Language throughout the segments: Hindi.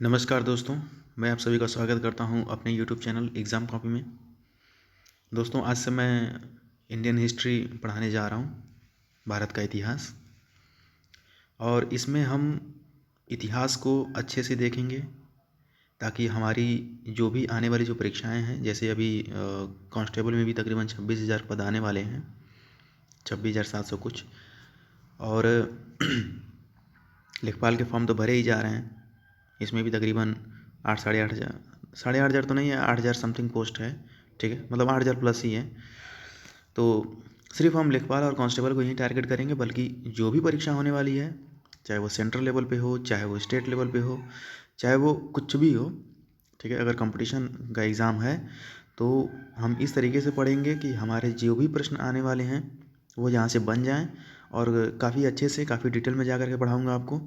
नमस्कार दोस्तों, मैं आप सभी का स्वागत करता हूं अपने यूट्यूब चैनल एग्ज़ाम कॉपी में। दोस्तों, आज से मैं इंडियन हिस्ट्री पढ़ाने जा रहा हूं, भारत का इतिहास। और इसमें हम इतिहास को अच्छे से देखेंगे ताकि हमारी जो भी आने वाली जो परीक्षाएं हैं, जैसे अभी कांस्टेबल में भी तकरीबन 26,000 पद आने वाले हैं, 26,700 कुछ। और लेखपाल के फॉर्म तो भरे ही जा रहे हैं। इसमें भी तकरीबन 8,500 तो नहीं है, 8,000 समथिंग पोस्ट है। ठीक है, मतलब 8,000 प्लस ही है। तो सिर्फ हम लेखपाल और कांस्टेबल को ही टारगेट करेंगे, बल्कि जो भी परीक्षा होने वाली है, चाहे वो सेंट्रल लेवल पे हो, चाहे वो स्टेट लेवल पे हो, चाहे वो कुछ भी हो, ठीक है, अगर कंपटीशन का एग्ज़ाम है तो हम इस तरीके से पढ़ेंगे कि हमारे जो भी प्रश्न आने वाले हैं वो यहाँ से बन जाएं। और काफ़ी अच्छे से, काफ़ी डिटेल में जा कर के पढ़ाऊँगा आपको,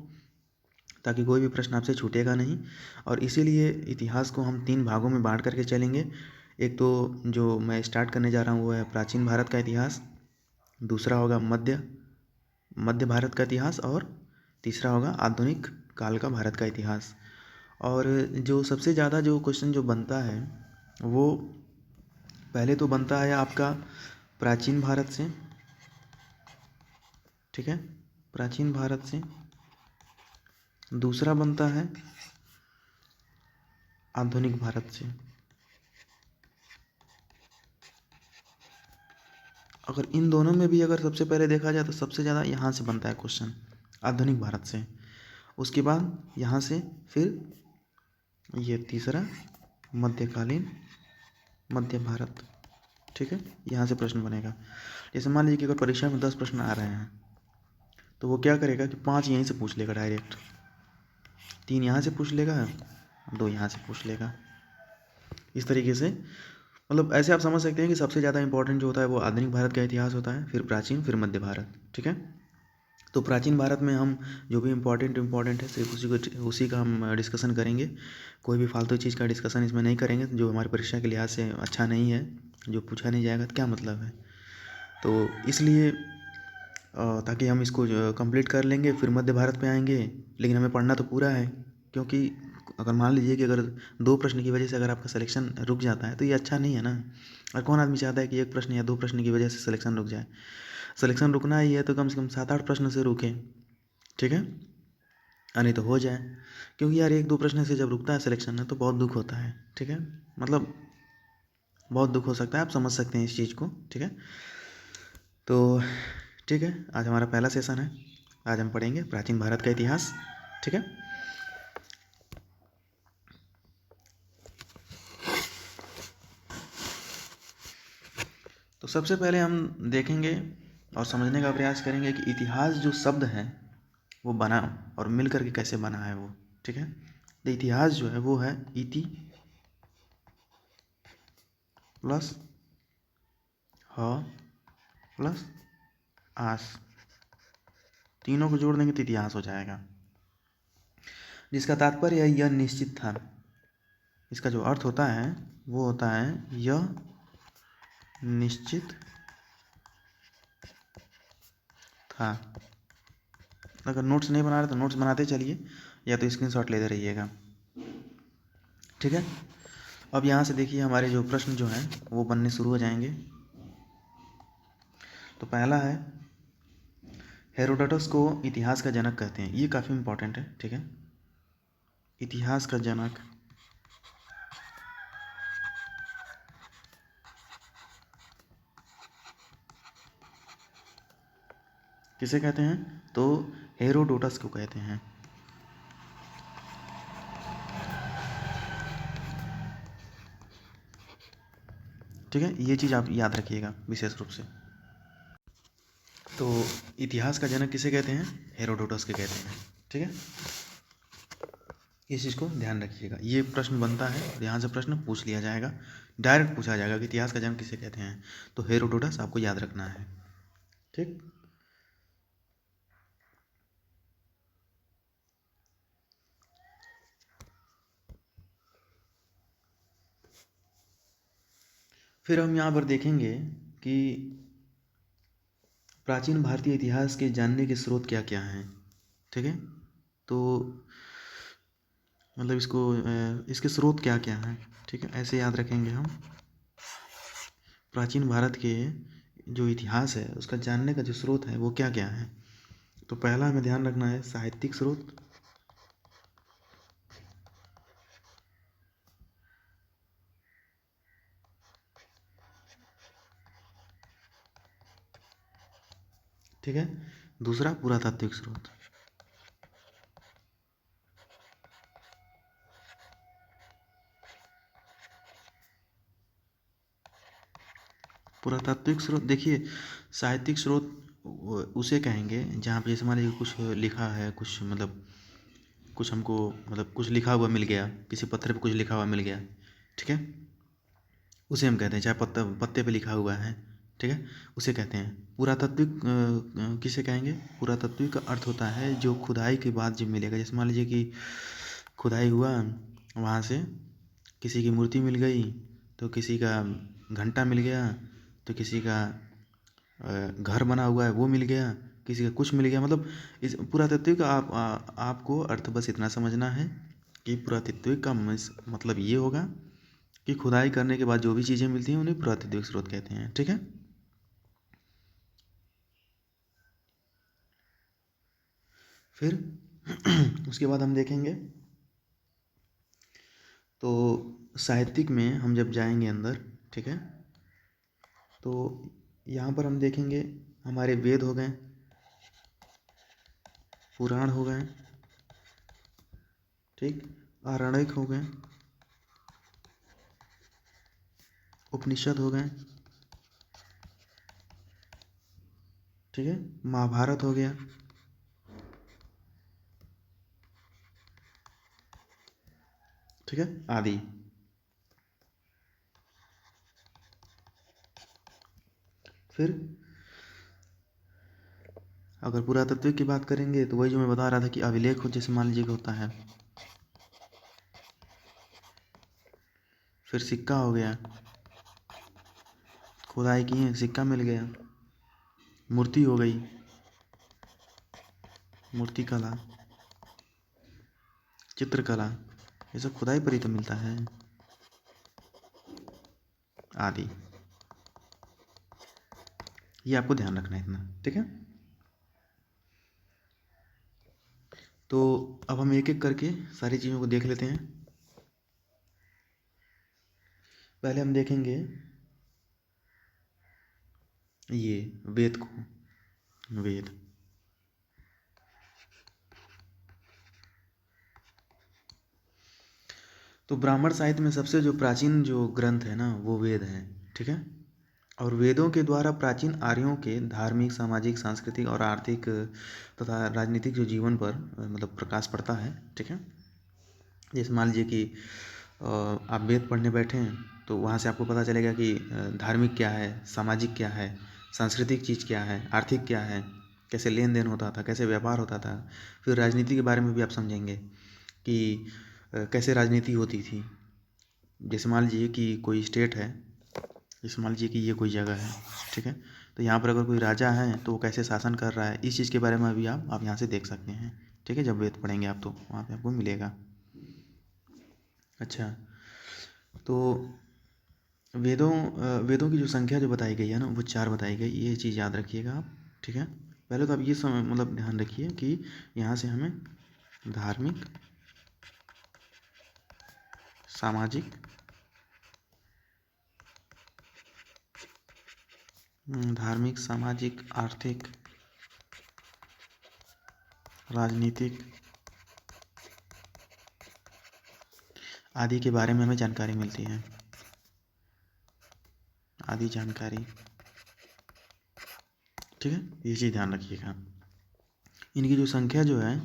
ताकि कोई भी प्रश्न आपसे छूटेगा नहीं। और इसीलिए इतिहास को हम 3 भागों में बांट करके चलेंगे। एक तो जो मैं स्टार्ट करने जा रहा हूँ वो है प्राचीन भारत का इतिहास, दूसरा होगा मध्य भारत का इतिहास, और तीसरा होगा आधुनिक काल का भारत का इतिहास। और जो सबसे ज़्यादा जो क्वेश्चन जो बनता है वो पहले तो बनता है आपका प्राचीन भारत से, ठीक है, प्राचीन भारत से। दूसरा बनता है आधुनिक भारत से। अगर इन दोनों में भी अगर सबसे पहले देखा जाए तो सबसे ज़्यादा यहाँ से बनता है क्वेश्चन, आधुनिक भारत से। उसके बाद यहाँ से फिर ये तीसरा मध्यकालीन मध्य भारत, ठीक है, यहाँ से प्रश्न बनेगा। जैसे मान लीजिए कि अगर परीक्षा में 10 प्रश्न आ रहे हैं तो वो क्या करेगा कि 5 यहीं से पूछ लेगा डायरेक्ट, 3 यहाँ से पूछ लेगा, 2 यहाँ से पूछ लेगा। इस तरीके से मतलब ऐसे आप समझ सकते हैं कि सबसे ज़्यादा इंपॉर्टेंट जो होता है वो आधुनिक भारत का इतिहास होता है, फिर प्राचीन, फिर मध्य भारत, ठीक है। तो प्राचीन भारत में हम जो भी इम्पोर्टेंट है सिर्फ उसी का हम डिस्कशन करेंगे। कोई भी फालतू चीज़ का डिस्कशन इसमें नहीं करेंगे जो हमारी परीक्षा के लिहाज से अच्छा नहीं है, जो पूछा नहीं जाएगा तो क्या मतलब है। तो इसलिए ताकि हम इसको कंप्लीट कर लेंगे, फिर मध्य भारत पे आएंगे। लेकिन हमें पढ़ना तो पूरा है, क्योंकि अगर मान लीजिए कि अगर 2 प्रश्न की वजह से अगर आपका सिलेक्शन रुक जाता है तो ये अच्छा नहीं है ना। और कौन आदमी चाहता है कि 1 प्रश्न या 2 प्रश्न की वजह से सिलेक्शन रुक जाए। सिलेक्शन रुकना ही है तो कम से कम 7-8 प्रश्न से रुके, ठीक है, नहीं तो हो जाए। क्योंकि यार 1-2 प्रश्न से जब रुकता है सिलेक्शन में तो बहुत दुख होता है, ठीक है, मतलब बहुत दुख हो सकता है, आप समझ सकते हैं इस चीज़ को, ठीक है। तो ठीक है, आज हमारा पहला सेशन है। आज हम पढ़ेंगे प्राचीन भारत का इतिहास, ठीक है। तो सबसे पहले हम देखेंगे और समझने का प्रयास करेंगे कि इतिहास जो शब्द है वो बना और मिल करके कैसे बना है वो, ठीक है। तो इतिहास जो है वो है इति प्लस ह प्लस आस, तीनों को जोड़ देंगे तो इतिहास हो जाएगा, जिसका तात्पर्य है यह निश्चित था। इसका जो अर्थ होता है वो होता है यह निश्चित था। अगर नोट्स नहीं बना रहे तो नोट्स बनाते चलिए, या तो स्क्रीनशॉट लेते रहिएगा, ठीक है। अब यहाँ से देखिए हमारे जो प्रश्न जो हैं वो बनने शुरू हो जाएंगे। तो पहला है, हेरोडोटस को इतिहास का जनक कहते हैं। ये काफ़ी इंपॉर्टेंट है, ठीक है। इतिहास का जनक किसे कहते हैं, तो हेरोडोटस को कहते हैं, ठीक है। ये चीज़ आप याद रखिएगा विशेष रूप से। तो इतिहास का जनक किसे कहते हैं, हेरोडोटस के कहते हैं, ठीक है। इस चीज़ को ध्यान रखिएगा, ये प्रश्न बनता है और यहाँ से प्रश्न पूछ लिया जाएगा, डायरेक्ट पूछा जाएगा कि इतिहास का जनक किसे कहते हैं, तो हेरोडोटस आपको याद रखना है, ठीक। फिर हम यहाँ पर देखेंगे कि प्राचीन भारतीय इतिहास के जानने के स्रोत क्या क्या हैं, ठीक है। तो मतलब इसको इसके स्रोत क्या क्या हैं, ठीक है, ऐसे याद रखेंगे हम। प्राचीन भारत के जो इतिहास है उसका जानने का जो स्रोत है वो क्या क्या है। तो पहला हमें ध्यान रखना है साहित्यिक स्रोत, ठीक है। दूसरा पुरातात्विक स्रोत, पुरातात्विक स्रोत देखिए, साहित्यिक स्रोत उसे कहेंगे जहाँ पे जैसे मान लीजिए कुछ लिखा है, कुछ मतलब कुछ हमको मतलब कुछ लिखा हुआ मिल गया, किसी पत्थर पे कुछ लिखा हुआ मिल गया, ठीक है, उसे हम कहते हैं, चाहे पत्ते पे लिखा हुआ है, ठीक है, उसे कहते हैं। पुरातात्विक किसे कहेंगे, पुरातात्विक का अर्थ होता है जो खुदाई के बाद जब मिलेगा। जैसे मान लीजिए कि खुदाई हुआ, वहाँ से किसी की मूर्ति मिल गई, तो किसी का घंटा मिल गया, तो किसी का घर बना हुआ है वो मिल गया, किसी का कुछ मिल गया। मतलब इस पुरातात्विक का आपको अर्थ बस इतना समझना है कि पुरातात्विक का मतलब ये होगा कि खुदाई करने के बाद जो भी चीज़ें मिलती हैं उन्हें पुरातात्विक स्रोत कहते हैं, ठीक है। फिर उसके बाद हम देखेंगे, तो साहित्यिक में हम जब जाएंगे अंदर, ठीक है, तो यहाँ पर हम देखेंगे हमारे वेद हो गए, पुराण हो गए, ठीक, आरण्यक हो गए, उपनिषद हो गए, ठीक है, महाभारत हो गया, ठीक है, आदि। फिर अगर पुरातत्व की बात करेंगे तो वही जो मैं बता रहा था कि अभिलेख हो, जैसे मान लीजिए कि होता है। फिर सिक्का हो गया, खुदाई की है सिक्का मिल गया। मूर्ति हो गई, मूर्ति कला, चित्रकला, ये सब खुदाई पर ही तो मिलता है, आदि। ये आपको ध्यान रखना है इतना, ठीक है। तो अब हम एक एक करके सारी चीज़ों को देख लेते हैं। पहले हम देखेंगे ये वेद को, वेद। तो ब्राह्मण साहित्य में सबसे जो प्राचीन जो ग्रंथ है ना वो वेद है, ठीक है। और वेदों के द्वारा प्राचीन आर्यों के धार्मिक, सामाजिक, सांस्कृतिक और आर्थिक तथा राजनीतिक जो जीवन पर मतलब प्रकाश पड़ता है, ठीक है। जैसे मान लीजिए कि आप वेद पढ़ने बैठे हैं तो वहाँ से आपको पता चलेगा कि धार्मिक क्या है, सामाजिक क्या है, सांस्कृतिक चीज़ क्या है, आर्थिक क्या है, कैसे लेन देन होता था, कैसे व्यापार होता था। फिर राजनीति के बारे में भी आप समझेंगे कि कैसे राजनीति होती थी। जैसे मान लीजिए कि कोई स्टेट है, जैसे मान लीजिए कि ये कोई जगह है, ठीक है, तो यहाँ पर अगर कोई राजा है तो वो कैसे शासन कर रहा है, इस चीज़ के बारे में भी आप यहाँ से देख सकते हैं, ठीक है। जब वेद पढ़ेंगे आप तो वहाँ पे आपको मिलेगा। अच्छा, तो वेदों की जो संख्या जो बताई गई है ना वो 4 बताई गई, ये चीज़ याद रखिएगा आप, ठीक है। पहले तो आप ये समय मतलब ध्यान रखिए कि यहाँ से हमें धार्मिक, सामाजिक, धार्मिक, सामाजिक, आर्थिक, राजनीतिक आदि के बारे में हमें जानकारी मिलती है, आदि जानकारी, ठीक है। ये चीज़ ध्यान रखिएगा। इनकी जो संख्या जो है,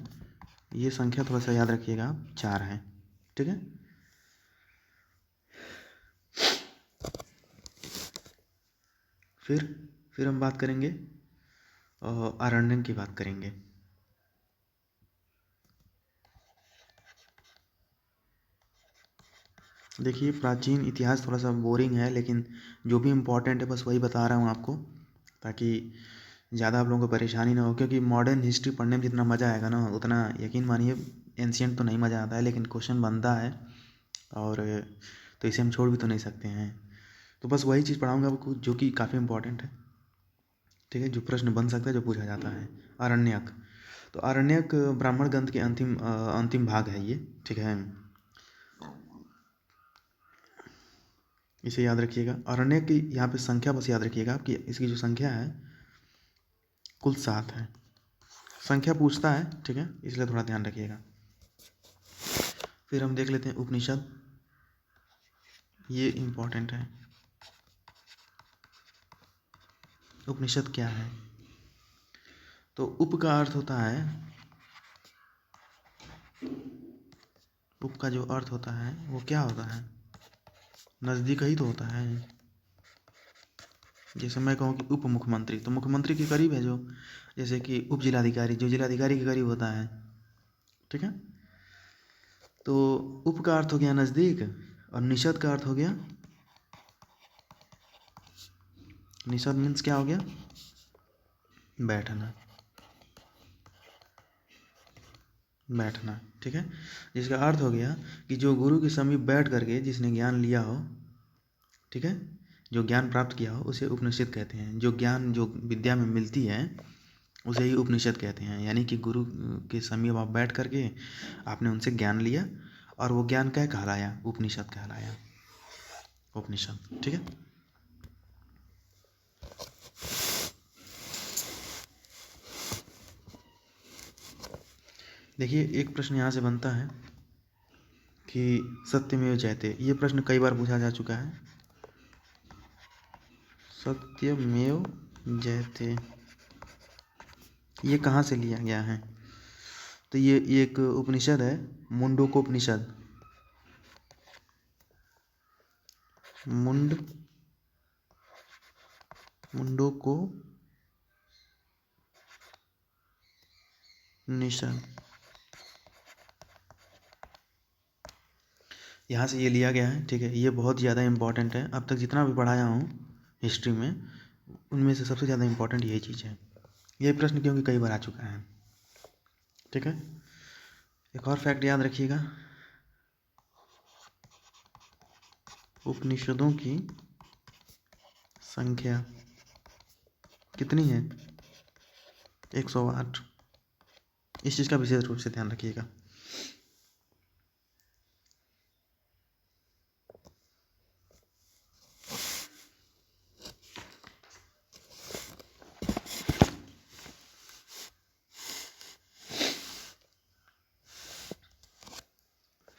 ये संख्या थोड़ा सा याद रखिएगा, 4 है, ठीक है। फिर हम बात करेंगे आरण्यक की बात करेंगे। देखिए प्राचीन इतिहास थोड़ा सा बोरिंग है, लेकिन जो भी इम्पोर्टेंट है बस वही बता रहा हूँ आपको, ताकि ज़्यादा आप लोगों को परेशानी ना हो। क्योंकि मॉडर्न हिस्ट्री पढ़ने में जितना मज़ा आएगा ना उतना यकीन मानिए एंशियंट तो नहीं मज़ा आता है, लेकिन क्वेश्चन बनता है और तो इसे हम छोड़ भी तो नहीं सकते हैं। तो बस वही चीज़ पढ़ाऊँगा आपको जो कि काफ़ी इंपॉर्टेंट है, ठीक है, जो प्रश्न बन सकता है, जो पूछा जाता है। आरण्यक, तो आरण्यक ब्राह्मण ग्रंथ के अंतिम भाग है ये, ठीक है, इसे याद रखिएगा। आरण्यक की यहाँ पे संख्या बस याद रखिएगा आप कि इसकी जो संख्या है कुल 7 है। संख्या पूछता है, ठीक है, इसलिए थोड़ा ध्यान रखिएगा। फिर हम देख लेते हैं उपनिषद, ये इम्पोर्टेंट है। उपनिषद क्या है? तो उप का अर्थ होता है, उप का जो अर्थ होता है वो क्या होता है? नज़दीक ही तो होता है। जैसे मैं कहूँ कि उप मुख्यमंत्री, तो मुख्यमंत्री के करीब है जो, जैसे कि उप जिलाधिकारी जो जिलाधिकारी के करीब होता है, ठीक है। तो उप का अर्थ हो गया नज़दीक और निषद का अर्थ हो गया, निषद मीन्स क्या हो गया? बैठना, बैठना, ठीक है। जिसका अर्थ हो गया कि जो गुरु के समीप बैठ करके जिसने ज्ञान लिया हो, ठीक है, जो ज्ञान प्राप्त किया हो उसे उपनिषद कहते हैं। जो ज्ञान जो विद्या में मिलती है उसे ही उपनिषद कहते हैं। यानी कि गुरु के समीप आप बैठ करके आपने उनसे ज्ञान लिया और वो ज्ञान क्या कहलाया? उपनिषद कहलाया, उपनिषद, ठीक है। देखिए एक प्रश्न यहाँ से बनता है कि सत्यमेव जयते, ये प्रश्न कई बार पूछा जा चुका है। सत्यमेव जयते ये कहाँ से लिया गया है? तो ये एक उपनिषद है, मुंडकोपनिषद, मुंडकोपनिषद, यहाँ से ये लिया गया है, ठीक है। ये बहुत ज़्यादा इम्पॉर्टेंट है, अब तक जितना भी पढ़ाया हूँ हिस्ट्री में उनमें से सबसे ज़्यादा इम्पॉर्टेंट यही चीज़ है। ये प्रश्न क्योंकि कई बार आ चुका है, ठीक है। एक और फैक्ट याद रखिएगा, उपनिषदों की संख्या कितनी है? 108। इस चीज़ का विशेष रूप से ध्यान रखिएगा।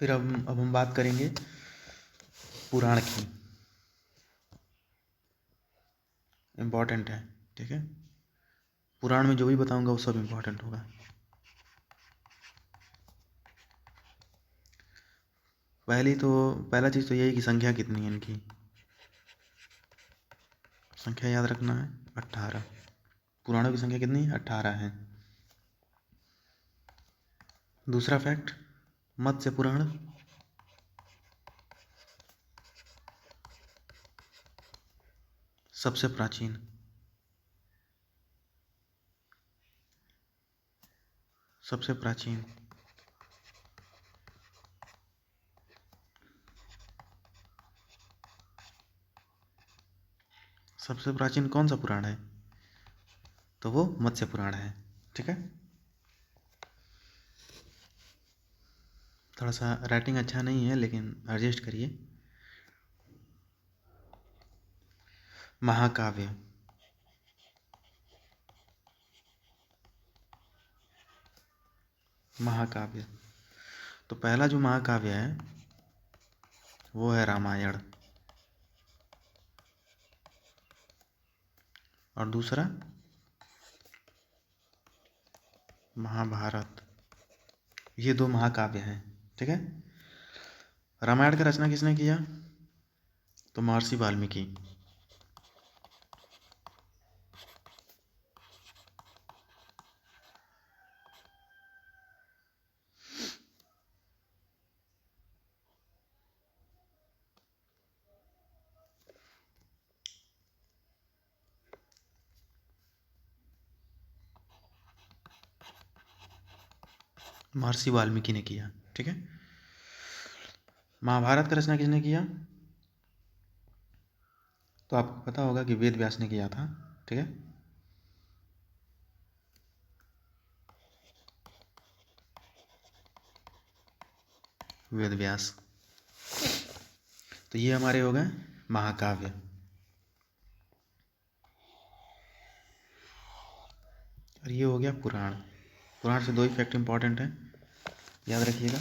फिर अब हम बात करेंगे पुराण की, इम्पॉर्टेंट है, ठीक है। पुराण में जो भी बताऊंगा वो सब इम्पॉर्टेंट होगा। पहला चीज़ तो यही कि संख्या कितनी है इनकी, संख्या याद रखना है 18। पुराणों की संख्या कितनी है? 18 है। दूसरा फैक्ट, मत्स्य पुराण सबसे प्राचीन, सबसे प्राचीन। सबसे प्राचीन कौन सा पुराण है? तो वो मत्स्य पुराण है, ठीक है। थोड़ा सा राइटिंग अच्छा नहीं है लेकिन एडजस्ट करिए। महाकाव्य, महाकाव्य, तो पहला जो महाकाव्य है वो है रामायण और दूसरा महाभारत। ये 2 महाकाव्य हैं, ठीक है। रामायण का रचना किसने किया? तो महर्षि वाल्मीकि। महर्षि वाल्मीकि ने किया। ठीक है। महाभारत का रचना किसने किया? तो आपको पता होगा कि वेद व्यास ने किया था। ठीक है। वेद व्यास। तो ये हमारे हो गए महाकाव्य। और ये हो गया पुराण। पुराण से 2 ही फैक्ट इंपॉर्टेंट है, याद रखिएगा।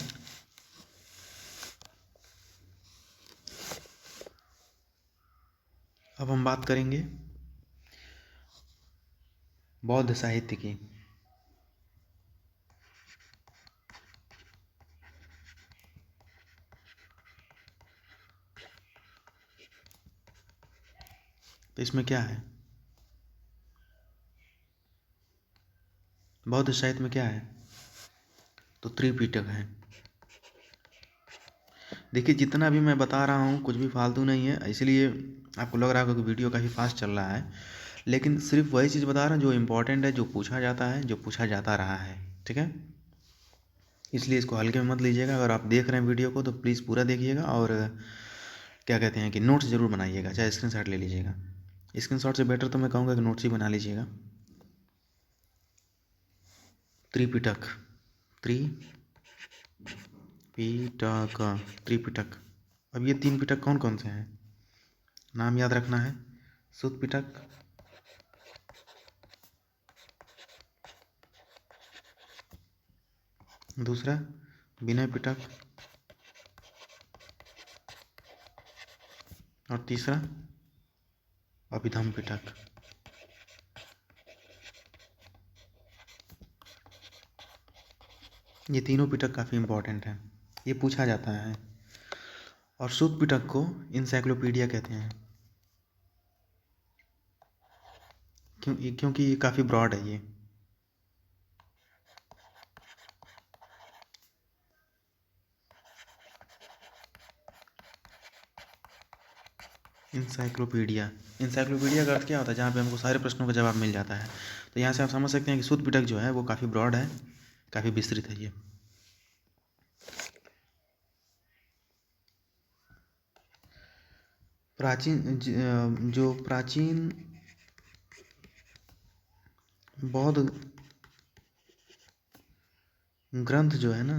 अब हम बात करेंगे बौद्ध साहित्य की। तो इसमें क्या है? बौद्ध साहित्य में क्या है? तो त्रिपिटक है। देखिए, जितना भी मैं बता रहा हूँ कुछ भी फालतू नहीं है, इसलिए आपको लग रहा होगा कि वीडियो काफ़ी फास्ट चल रहा है, लेकिन सिर्फ वही चीज़ बता रहा हूँ जो इम्पोर्टेंट है, जो पूछा जाता है, जो पूछा जाता रहा है। ठीक है। इसलिए इसको हल्के में मत लीजिएगा। अगर आप देख रहे हैं वीडियो को तो प्लीज़ पूरा देखिएगा, और क्या कहते हैं कि नोट्स ज़रूर बनाइएगा, चाहे स्क्रीनशॉट ले लीजिएगा। स्क्रीनशॉट से बेटर तो मैं कहूँगा कि नोट्स ही बना लीजिएगा। त्रिपिटक, त्रिपिटक, त्रिपिटक। अब ये 3 पिटक कौन कौन से हैं? नाम याद रखना है। सुत पिटक, दूसरा विनय पिटक, और तीसरा अभिधम पिटक। ये तीनों पिटक काफ़ी इंपॉर्टेंट हैं, ये पूछा जाता है। और सुत पिटक को इंसाइक्लोपीडिया कहते हैं, क्योंकि ये काफ़ी ब्रॉड है। ये इंसाइक्लोपीडिया, इंसाइक्लोपीडिया का अर्थ क्या होता है? जहाँ पे हमको सारे प्रश्नों का जवाब मिल जाता है। तो यहाँ से आप समझ सकते हैं कि सुत पिटक जो है वो काफ़ी ब्रॉड है, काफ़ी विस्तृत है ये। जो प्राचीन बौद्ध ग्रंथ जो है ना,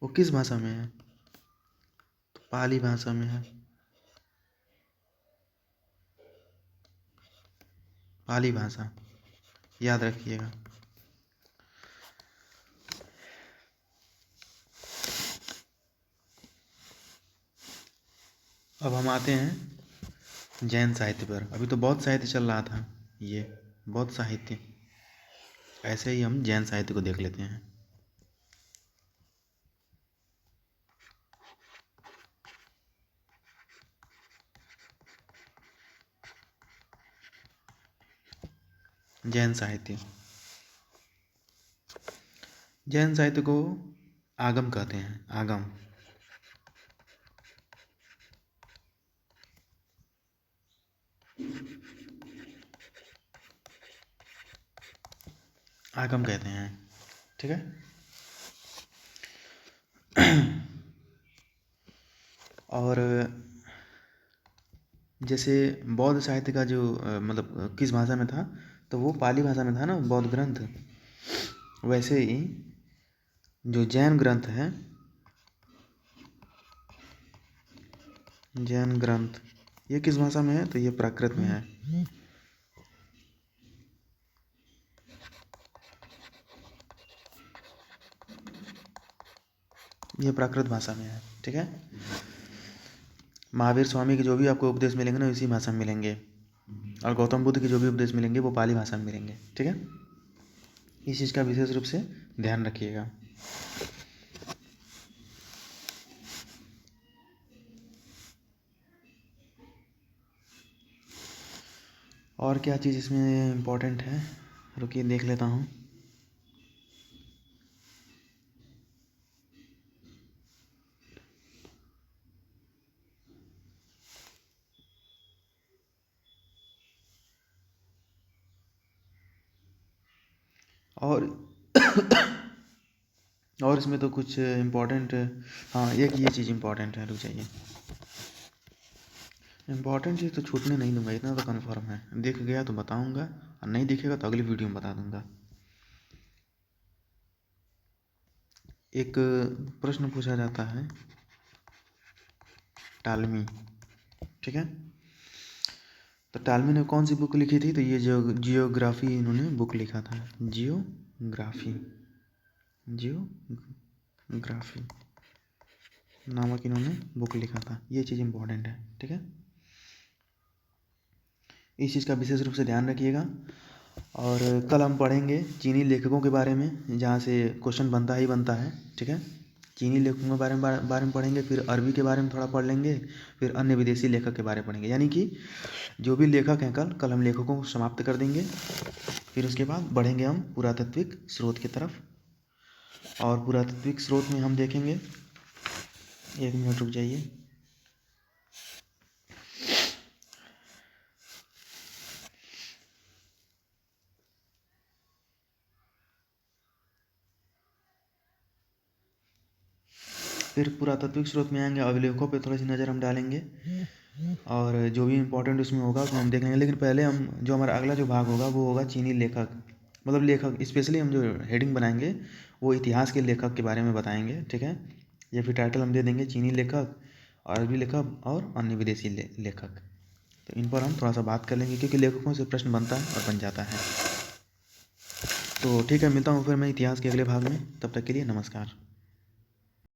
वो किस भाषा में है? तो पाली भाषा में है। पाली भाषा, याद रखिएगा। अब हम आते हैं जैन साहित्य पर। अभी तो बौद्ध साहित्य चल रहा था, ये बौद्ध साहित्य। ऐसे ही हम जैन साहित्य को देख लेते हैं। जैन साहित्य, जैन साहित्य को आगम कहते हैं, आगम। आगम कहते हैं। ठीक है। और जैसे बौद्ध साहित्य का जो मतलब किस भाषा में था? तो वो पाली भाषा में था ना, बौद्ध ग्रंथ। वैसे ही जो जैन ग्रंथ है, जैन ग्रंथ, ये किस भाषा में है? तो ये प्राकृत में है। ये प्राकृत भाषा में है। ठीक है। महावीर स्वामी के जो भी आपको उपदेश मिलेंगे ना, इसी भाषा में मिलेंगे। और गौतम बुद्ध के जो भी उपदेश मिलेंगे वो पाली भाषा में मिलेंगे। ठीक है। इस चीज़ का विशेष रूप से ध्यान रखिएगा। और क्या चीज़ इसमें इम्पोर्टेंट है? रुकिए देख लेता हूँ। और और इसमें तो कुछ इम्पोर्टेंट, हाँ एक ये चीज़ इम्पोर्टेंट है, रुक जाइए, इम्पोर्टेंट चीज़ तो छूटने नहीं दूंगा, इतना तो कन्फर्म है, दिख गया तो बताऊंगा और नहीं दिखेगा तो अगली वीडियो में बता दूंगा। एक प्रश्न पूछा जाता है टालमी, ठीक है, तो टालमी ने कौन सी बुक लिखी थी, तो ये जियोग्राफी इन्होंने बुक लिखा था, जियोग्राफी नामक इन्होंने बुक लिखा था, ये चीज़ इम्पोर्टेंट है, ठीक है, इस चीज़ का विशेष रूप से ध्यान रखिएगा। और कल हम पढ़ेंगे चीनी लेखकों के बारे में, जहाँ से क्वेश्चन बनता ही बनता है, ठीक है, चीनी लेखकों के बारे में पढ़ेंगे, फिर अरबी के बारे में थोड़ा पढ़ लेंगे, फिर अन्य विदेशी लेखक के बारे में पढ़ेंगे, यानी कि जो भी लेखक हैं कल हम लेखकों को समाप्त कर देंगे, फिर उसके बाद बढ़ेंगे हम पुरातात्विक स्रोत की तरफ। और पुरातात्विक स्रोत में हम देखेंगे, एक मिनट रुक जाइए, फिर पुरातात्विक स्रोत में आएंगे, अभिलेखों पे थोड़ी सी नज़र हम डालेंगे, और जो भी इम्पोर्टेंट उसमें होगा उसमें हम देख लेंगे। लेकिन पहले हम जो हमारा अगला जो भाग होगा वो होगा चीनी लेखक, मतलब लेखक स्पेशली हम जो हेडिंग बनाएंगे वो इतिहास के लेखक के बारे में बताएंगे, ठीक है, या फिर टाइटल हम दे देंगे चीनी लेखक, अरबी लेखक और अन्य विदेशी लेखक। तो इन पर हम थोड़ा सा बात कर लेंगे, क्योंकि लेखकों से प्रश्न बनता है और बन जाता है। तो ठीक है, मिलता हूँ फिर मैं इतिहास के अगले भाग में, तब तक के लिए नमस्कार।